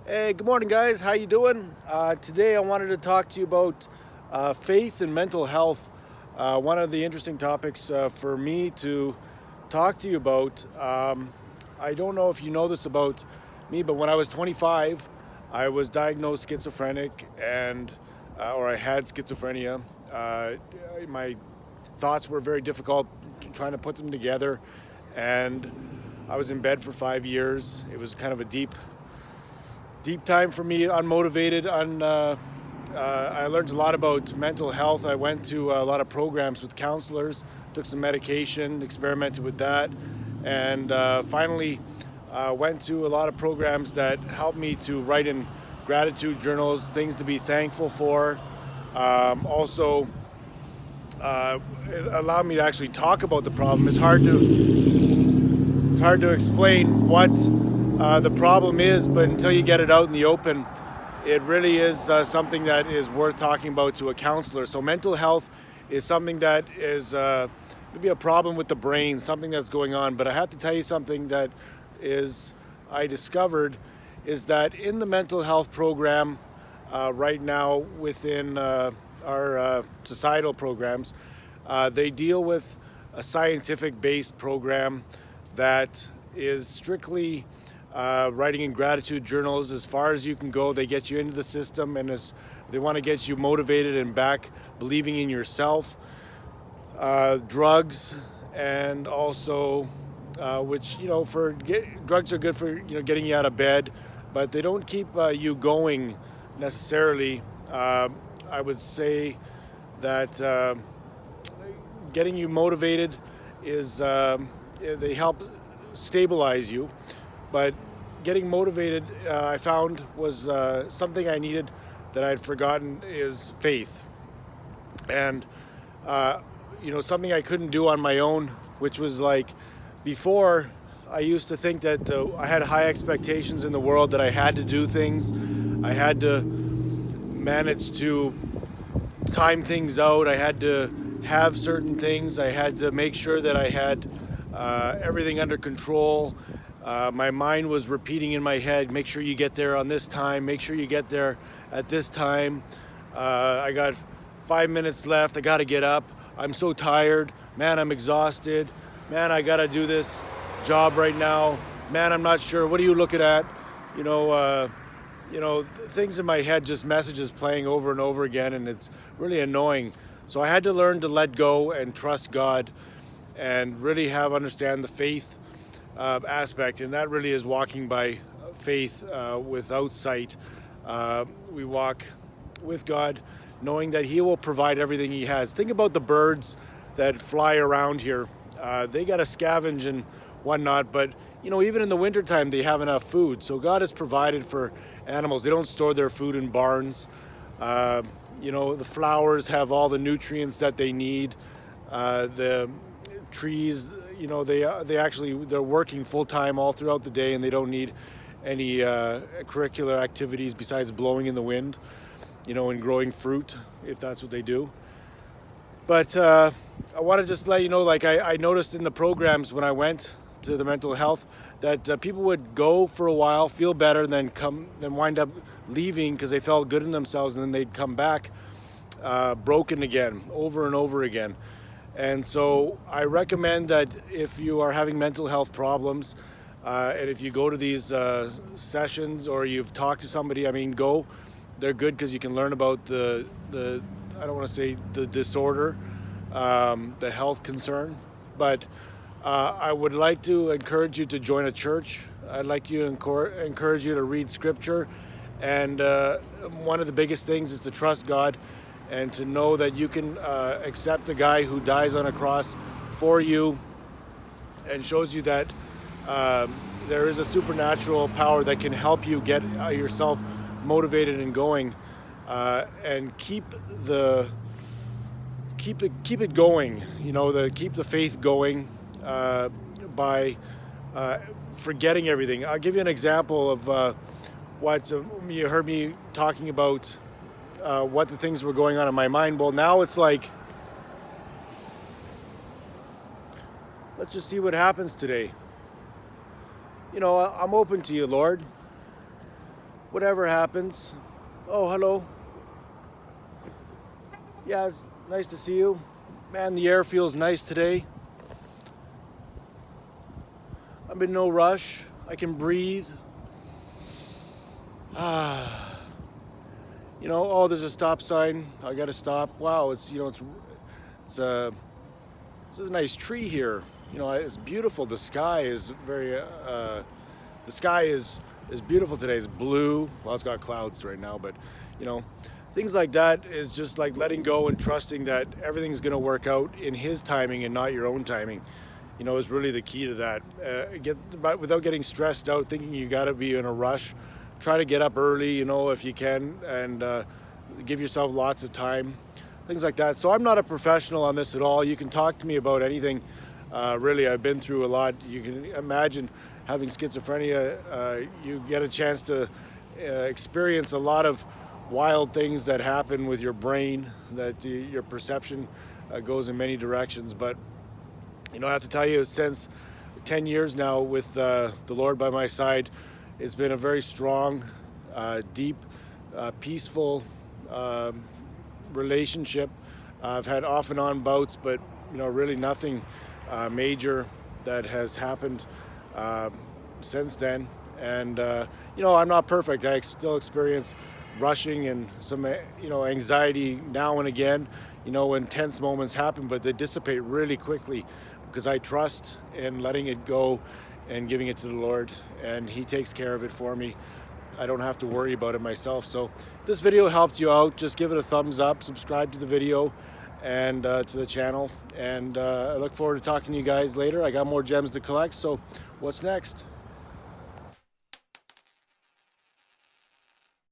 Hey, good morning, guys. How you doing? Today, I wanted to talk to you about faith and mental health. One of the interesting topics for me to talk to you about. I don't know if you know this about me, but when I was 25, I was diagnosed schizophrenic, or I had schizophrenia. My thoughts were very difficult trying to put them together, and I was in bed for 5 years. It was kind of a deep time for me, unmotivated. I learned a lot about mental health. I went to a lot of programs with counselors, took some medication, experimented with that, and finally went to a lot of programs that helped me to write in gratitude journals, things to be thankful for. Also, it allowed me to actually talk about the problem. It's hard to explain what the problem is, but until you get it out in the open, it really is something that is worth talking about to a counselor. So mental health is something that is maybe a problem with the brain, something that's going on. But I have to tell you something that I discovered is that in the mental health program right now within our societal programs, they deal with a scientific-based program that is strictly writing in gratitude journals as far as you can go. They get you into the system, and they want to get you motivated and back believing in yourself. Drugs, and also which drugs are good for getting you out of bed, but they don't keep you going necessarily. I would say that getting you motivated is they help stabilize you, but getting motivated, I found, was something I needed that I'd forgotten is faith. And something I couldn't do on my own, which was like before. I used to think that I had high expectations in the world, that I had to do things, I had to manage to time things out, I had to have certain things, I had to make sure that I had everything under control. My mind was repeating in my head, make sure you get there on this time, make sure you get there at this time. I got 5 minutes left, I got to get up, I'm so tired, man, I'm exhausted, man, I got to do this job right now, man, I'm not sure, what are you looking at? Things in my head, just messages playing over and over again, and it's really annoying. So I had to learn to let go and trust God and really understand the faith aspect, and that really is walking by faith without sight. We walk with God knowing that He will provide everything He has. Think about the birds that fly around here. They got to scavenge and whatnot, but even in the wintertime they have enough food. So God has provided for animals. They don't store their food in barns. The flowers have all the nutrients that they need. The trees, they're working full time all throughout the day, and they don't need any curricular activities besides blowing in the wind, and growing fruit, if that's what they do. But I want to just let you know, like I noticed in the programs when I went to the mental health, that people would go for a while, feel better, then wind up leaving because they felt good in themselves, and then they'd come back broken again, over and over again. And so I recommend that if you are having mental health problems, and if you go to these sessions, or you've talked to somebody, go. They're good because you can learn about the I don't want to say the disorder, the health concern, but I would like to encourage you to join a church. I'd like to encourage you to read scripture, and one of the biggest things is to trust God and to know that you can accept the guy who dies on a cross for you and shows you that there is a supernatural power that can help you get yourself motivated and going, and keep it going. Keep the faith going by forgetting everything. I'll give you an example of what you heard me talking about. What the things were going on in my mind. Well, now it's like, let's just see what happens today. I'm open to you, Lord. whatever happens. Oh, hello. Yeah, it's nice to see you. Man, the air feels nice today. I'm in no rush. I can breathe. You know, oh, there's a stop sign. I gotta stop. Wow, it's a nice tree here. You know, it's beautiful. The sky is beautiful today. It's blue. Well, it's got clouds right now, but you know, things like that is just like letting go and trusting that everything's gonna work out in His timing and not your own timing. You know, is really the key to that. Without getting stressed out, thinking you gotta be in a rush. Try to get up early, you know, if you can, and give yourself lots of time, things like that. So I'm not a professional on this at all. You can talk to me about anything. Really, I've been through a lot. You can imagine having schizophrenia. You get a chance to experience a lot of wild things that happen with your brain, that your perception goes in many directions. But, you know, I have to tell you, since 10 years now with the Lord by my side, it's been a very strong, deep, peaceful relationship. I've had off and on bouts, but you know, really nothing major that has happened since then. And you know, I'm not perfect. I still experience rushing and some anxiety now and again. You know, when tense moments happen, but they dissipate really quickly because I trust in letting it go and giving it to the Lord, and He takes care of it for me. I don't have to worry about it myself. So if this video helped you out, just give it a thumbs up, subscribe to the video and to the channel, and I look forward to talking to you guys later. I got more gems to collect, so what's next?